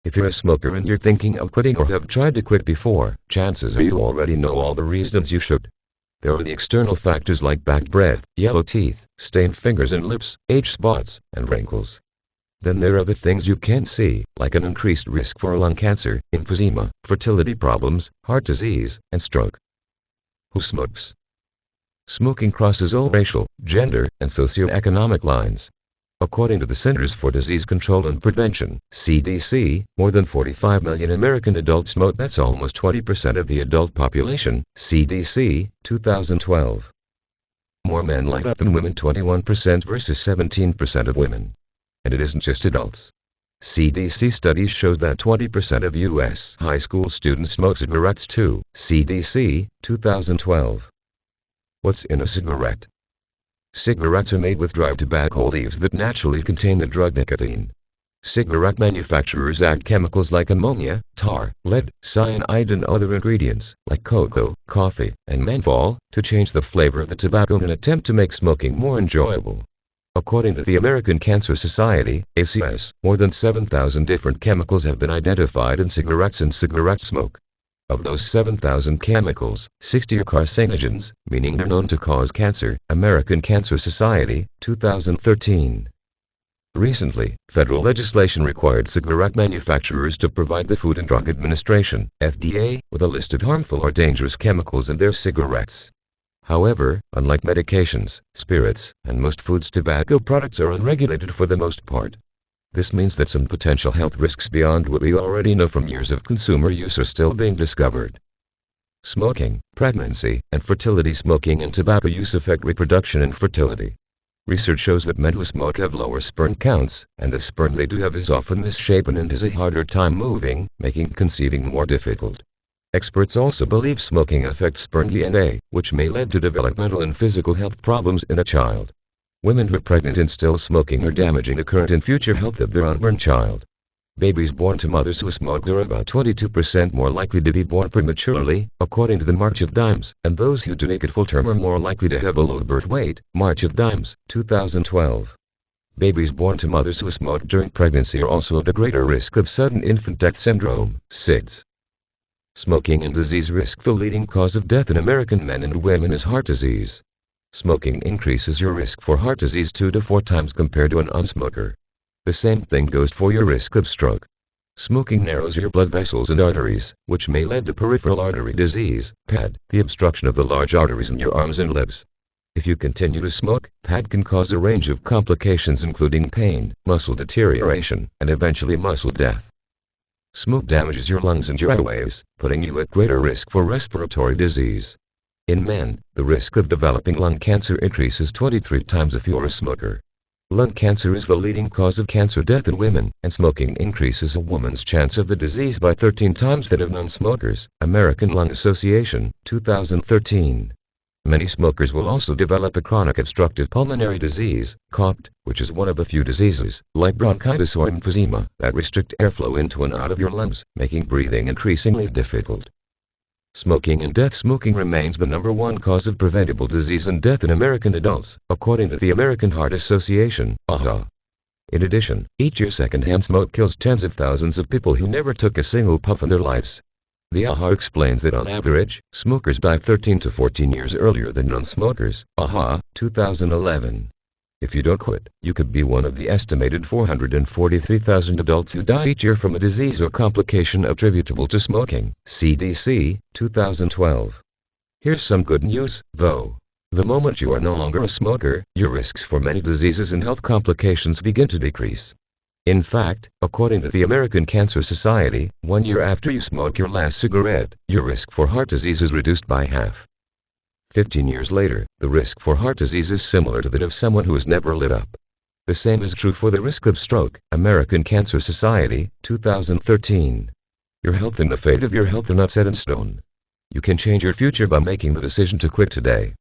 If you're a smoker and you're thinking of quitting or have tried to quit before, chances are you already know all the reasons you should. There are the external factors like bad breath, yellow teeth, stained fingers and lips, age spots, and wrinkles. Then there are the things you can't see, like an increased risk for lung cancer, emphysema, fertility problems, heart disease, and stroke. Who smokes? Smoking crosses all racial, gender, and socioeconomic lines. According to the Centers for Disease Control and Prevention, CDC, more than 45 million American adults smoke. That's almost 20% of the adult population, CDC, 2012. More men light up than women, 21% versus 17% of women. And it isn't just adults. CDC studies show that 20% of U.S. high school students smoke cigarettes too, CDC, 2012. What's in a cigarette? Cigarettes are made with dry tobacco leaves that naturally contain the drug nicotine. Cigarette manufacturers add chemicals like ammonia, tar, lead, cyanide and other ingredients, like cocoa, coffee, and menthol, to change the flavor of the tobacco in an attempt to make smoking more enjoyable. According to the American Cancer Society, ACS, more than 7,000 different chemicals have been identified in cigarettes and cigarette smoke. Of those 7,000 chemicals, 60 are carcinogens, meaning they're known to cause cancer, American Cancer Society, 2013. Recently, federal legislation required cigarette manufacturers to provide the Food and Drug Administration, FDA, with a list of harmful or dangerous chemicals in their cigarettes. However, unlike medications, spirits, and most foods, tobacco products are unregulated for the most part. This means that some potential health risks beyond what we already know from years of consumer use are still being discovered. Smoking, pregnancy, and fertility. Smoking and tobacco use affect reproduction and fertility. Research shows that men who smoke have lower sperm counts, and the sperm they do have is often misshapen and has a harder time moving, making conceiving more difficult. Experts also believe smoking affects sperm DNA, which may lead to developmental and physical health problems in a child. Women who are pregnant and still smoking are damaging the current and future health of their unborn child. Babies born to mothers who smoked are about 22% more likely to be born prematurely, according to the March of Dimes, and those who do make it full term are more likely to have a low birth weight, March of Dimes, 2012. Babies born to mothers who smoked during pregnancy are also at a greater risk of sudden infant death syndrome, SIDS. Smoking and disease risk. The leading cause of death in American men and women is heart disease. Smoking increases your risk for heart disease 2 to 4 times compared to an unsmoker. The same thing goes for your risk of stroke. Smoking narrows your blood vessels and arteries, which may lead to peripheral artery disease, PAD, the obstruction of the large arteries in your arms and legs. If you continue to smoke, PAD can cause a range of complications including pain, muscle deterioration, and eventually muscle death. Smoke damages your lungs and your airways, putting you at greater risk for respiratory disease. In men, the risk of developing lung cancer increases 23 times if you're a smoker. Lung cancer is the leading cause of cancer death in women, and smoking increases a woman's chance of the disease by 13 times that of non-smokers, American Lung Association, 2013. Many smokers will also develop a chronic obstructive pulmonary disease, COPD, which is one of a few diseases, like bronchitis or emphysema, that restrict airflow into and out of your lungs, making breathing increasingly difficult. Smoking and death. Smoking remains the #1 cause of preventable disease and death in American adults, according to the American Heart Association, AHA. In addition, each year secondhand smoke kills tens of thousands of people who never took a single puff in their lives. The AHA explains that on average, smokers die 13 to 14 years earlier than non-smokers, AHA, 2011. If you don't quit, you could be one of the estimated 443,000 adults who die each year from a disease or complication attributable to smoking, CDC, 2012. Here's some good news, though. The moment you are no longer a smoker, your risks for many diseases and health complications begin to decrease. In fact, according to the American Cancer Society, 1 year after you smoke your last cigarette, your risk for heart disease is reduced by half. 15 years later, the risk for heart disease is similar to that of someone who has never lit up. The same is true for the risk of stroke, American Cancer Society, 2013. Your health and the fate of your health are not set in stone. You can change your future by making the decision to quit today.